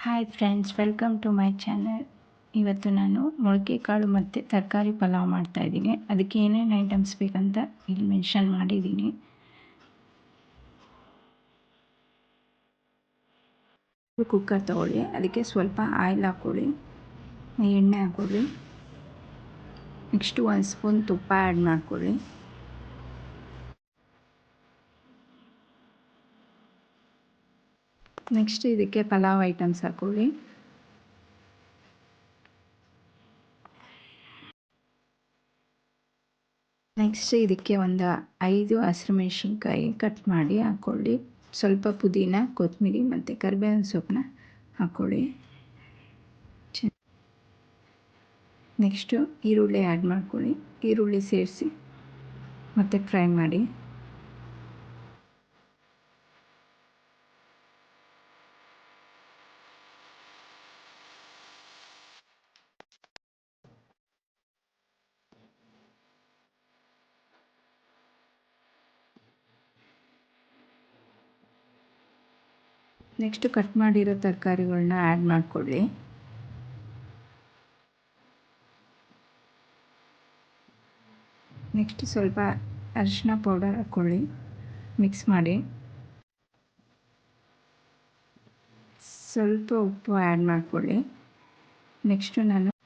Hi friends, welcome to my channel. ಇವತ್ತು ನಾನು ಮೊಳಕೆ ಕಾಳು ಮತ್ತು ತರಕಾರಿ ಪಲಾವ್ ಮಾಡ್ತಾಯಿದ್ದೀನಿ. ಅದಕ್ಕೆ ಏನೇನು ಐಟಮ್ಸ್ ಬೇಕಂತ ಇಲ್ಲಿ ಮೆನ್ಷನ್ ಮಾಡಿದ್ದೀನಿ. ಕುಕ್ಕರ್ ತೊಗೊಳ್ಳಿ, ಅದಕ್ಕೆ ಸ್ವಲ್ಪ ಆಯಿಲ್ ಹಾಕ್ಕೊಳ್ಳಿ, ಎಣ್ಣೆ ಹಾಕ್ಕೊಳ್ಳಿ, ನೆಕ್ಸ್ಟು 1 ಸ್ಪೂನ್ ತುಪ್ಪ ಆ್ಯಡ್ ಮಾಡ್ಕೊಳ್ಳಿ. ನೆಕ್ಸ್ಟ್ ಇದಕ್ಕೆ ಪಲಾವ್ ಐಟಮ್ಸ್ ಹಾಕ್ಕೊಳ್ಳಿ. ನೆಕ್ಸ್ಟ್ ಇದಕ್ಕೆ ಒಂದು 5 ಹಸಿರುಮೆಣ್ಸಿನ್ಕಾಯಿ ಕಟ್ ಮಾಡಿ ಹಾಕ್ಕೊಳ್ಳಿ. ಸ್ವಲ್ಪ ಪುದೀನ, ಕೊತ್ತಂಬರಿ ಮತ್ತು ಕರಿಬೇವಿನ ಸೊಪ್ಪನ್ನ ಹಾಕ್ಕೊಳ್ಳಿ. ನೆಕ್ಸ್ಟು ಈರುಳ್ಳಿ ಆ್ಯಡ್ ಮಾಡ್ಕೊಳ್ಳಿ. ಈರುಳ್ಳಿ ಸೇರಿಸಿ ಮತ್ತು ಫ್ರೈ ಮಾಡಿ. ನೆಕ್ಸ್ಟು ಕಟ್ ಮಾಡಿರೋ ತರಕಾರಿಗಳನ್ನ ಆ್ಯಡ್ ಮಾಡಿಕೊಳ್ಳಿ. ನೆಕ್ಸ್ಟ್ ಸ್ವಲ್ಪ ಅರಿಶಿನ ಪೌಡರ್ ಹಾಕ್ಕೊಳ್ಳಿ, ಮಿಕ್ಸ್ ಮಾಡಿ. ಸ್ವಲ್ಪ ಉಪ್ಪು ಆ್ಯಡ್ ಮಾಡಿಕೊಳ್ಳಿ. ನೆಕ್ಸ್ಟು ನಾನು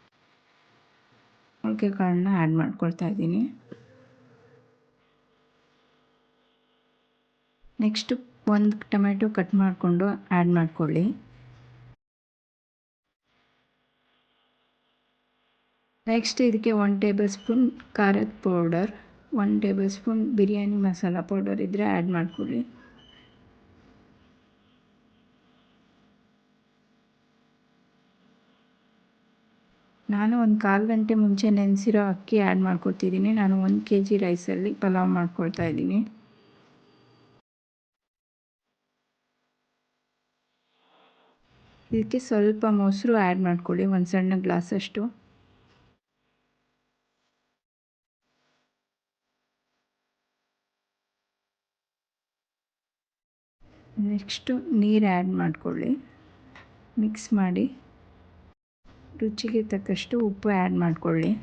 ಮೊಳಕೆ ಕಾಳನ್ನ ಆ್ಯಡ್ ಮಾಡ್ಕೊಳ್ತಾ ಇದ್ದೀನಿ. ನೆಕ್ಸ್ಟು 1 ಟೊಮೆಟೊ ಕಟ್ ಮಾಡಿಕೊಂಡು ಆ್ಯಡ್ ಮಾಡ್ಕೊಳ್ಳಿ. ನೆಕ್ಸ್ಟ್ ಇದಕ್ಕೆ 1 ಟೇಬಲ್ ಸ್ಪೂನ್ ಖಾರದ powder, 1 table spoon biryani masala powder ಇದ್ದರೆ ಆ್ಯಡ್ ಮಾಡ್ಕೊಳ್ಳಿ. ನಾನು ಒಂದು 1/4 ಗಂಟೆ ಮುಂಚೆ ನೆನೆಸಿರೋ ಅಕ್ಕಿ ಆ್ಯಡ್ ಮಾಡ್ಕೊಳ್ತಿದ್ದೀನಿ. ನಾನು 1 kg ರೈಸಲ್ಲಿ ಪಲಾವ್ ಮಾಡ್ಕೊಳ್ತಾ ಇದ್ದೀನಿ. ಇದಕ್ಕೆ ಸ್ವಲ್ಪ ಮೊಸರು ಆ್ಯಡ್ ಮಾಡ್ಕೊಳ್ಳಿ, 1 ಸಣ್ಣ ಗ್ಲಾಸಷ್ಟು. ನೆಕ್ಸ್ಟು ನೀರು ಆ್ಯಡ್ ಮಾಡ್ಕೊಳ್ಳಿ, ಮಿಕ್ಸ್ ಮಾಡಿ. ರುಚಿಗೆ ತಕ್ಕಷ್ಟು ಉಪ್ಪು ಆ್ಯಡ್ ಮಾಡ್ಕೊಳ್ಳಿ.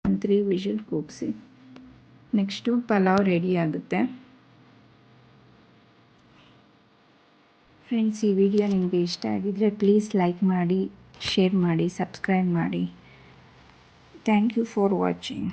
3 ವಿಷಲ್ ಕೂಗಿಸಿ. ನೆಕ್ಸ್ಟು ಪಲಾವ್ ರೆಡಿ ಆಗುತ್ತೆ. ಫ್ರೆಂಡ್ಸ್, ಈ ವಿಡಿಯೋ ನಿಮಗೆ ಇಷ್ಟ ಆಗಿದ್ದರೆ ಪ್ಲೀಸ್ ಲೈಕ್ ಮಾಡಿ, ಶೇರ್ ಮಾಡಿ, ಸಬ್ಸ್ಕ್ರೈಬ್ ಮಾಡಿ. Thank you for watching.